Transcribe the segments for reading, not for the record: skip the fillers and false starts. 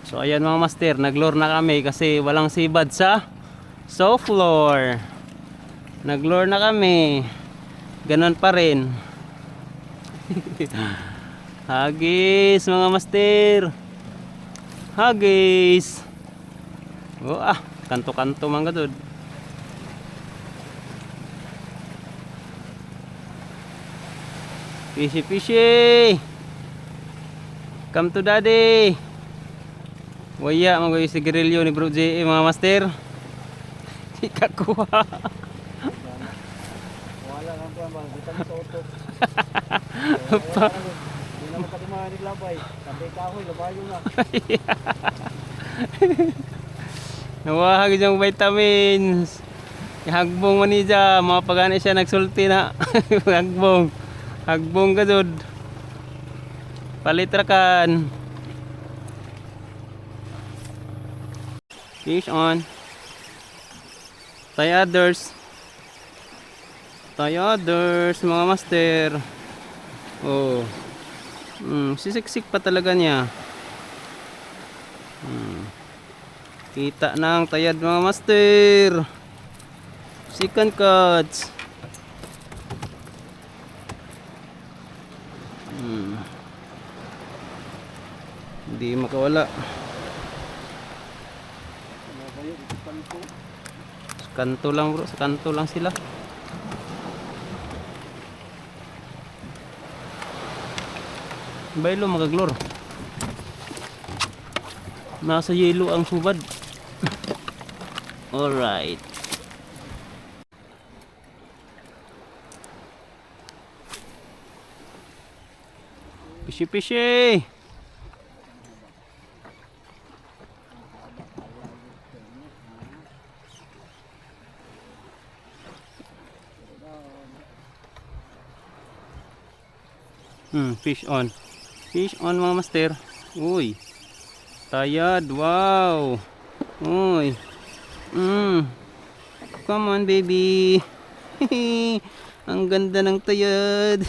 So ayan mga master, naglure na kami kasi walang sibad sa soft floor. Naglure na kami. Ganon pa rin. Hagis mga master. Hagis. Oh, kanto-kanto man gadud. Fishy fishy. Come to daddy. Waya mga sigarilyo ni Bro J mga master. Ikakuha. Wala nang kuan ba, kita sa auto. Hindi na makatimahan ni labay. Sabay kahoy, labayo na. Nawahag diyang vitamins. Hagbong man niya, mga pagani siya nagsulti na. Hagbong. Hagbong gadud. Palitrakan. Fish on. Tay others. Tay others mga master. Oh. Sisiksik pa talaga niya. Kita ng tayad mga master. Second cuts. Hindi makawala. Sa kanto lang bro, sa kanto lang sila. Baylo magaglor. Nasa yelo ang subad. Alright. Fishy fishy. Fish on. Fish on mga master. Uy. Tayad. Wow. Uy. Come on baby. Ang ganda ng tayad.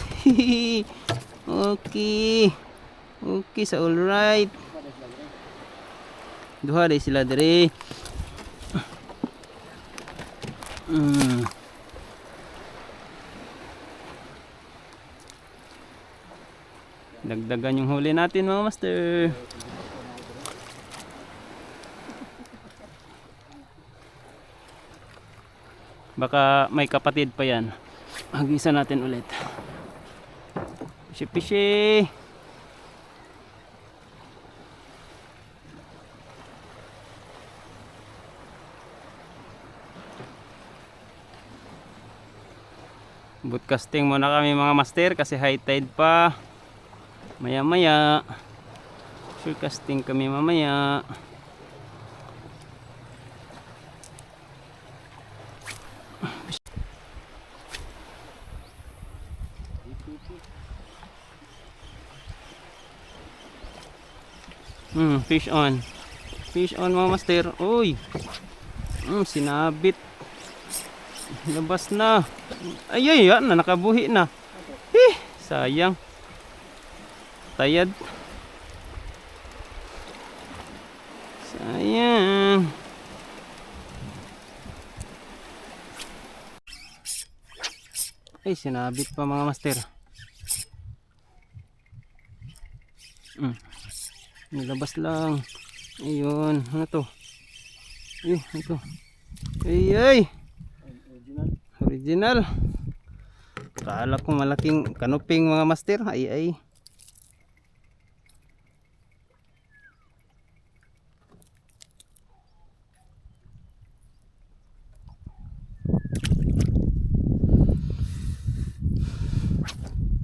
Okay. Okay sa all right. Duha day sila dire. Dagdagan yung huli natin mga master. Baka may kapatid pa yan. Hagisan natin ulit. Fishy fishy. Broadcasting muna kami mga master kasi high tide pa. Maya maya forecasting kami mamaya. Fish on. Fish on mga master. Uy. Sinabit. Labas na. Ay yan na, nakabuhi na. Sayang. Tayad. Sayang. Ay sinabit pa mga master. Nilabas lang. Ayun, ano to? Ito. Ay. Original. Kala ko malaking kanuping mga master. Ay.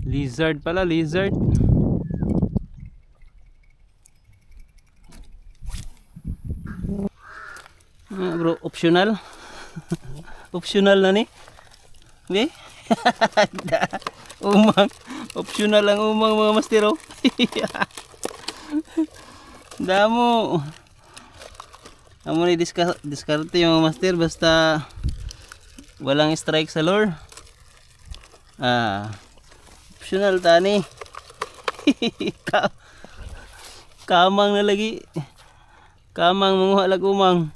Lizard pala, lizard. Bro, optional. Optional na ni. Be? Umang. Optional lang umang mga mastero. Damo. Amo ni diskarte yung mga master basta walang strike sa lure. Optional tani. Kamang na lagi. Kamang manguha lag umang.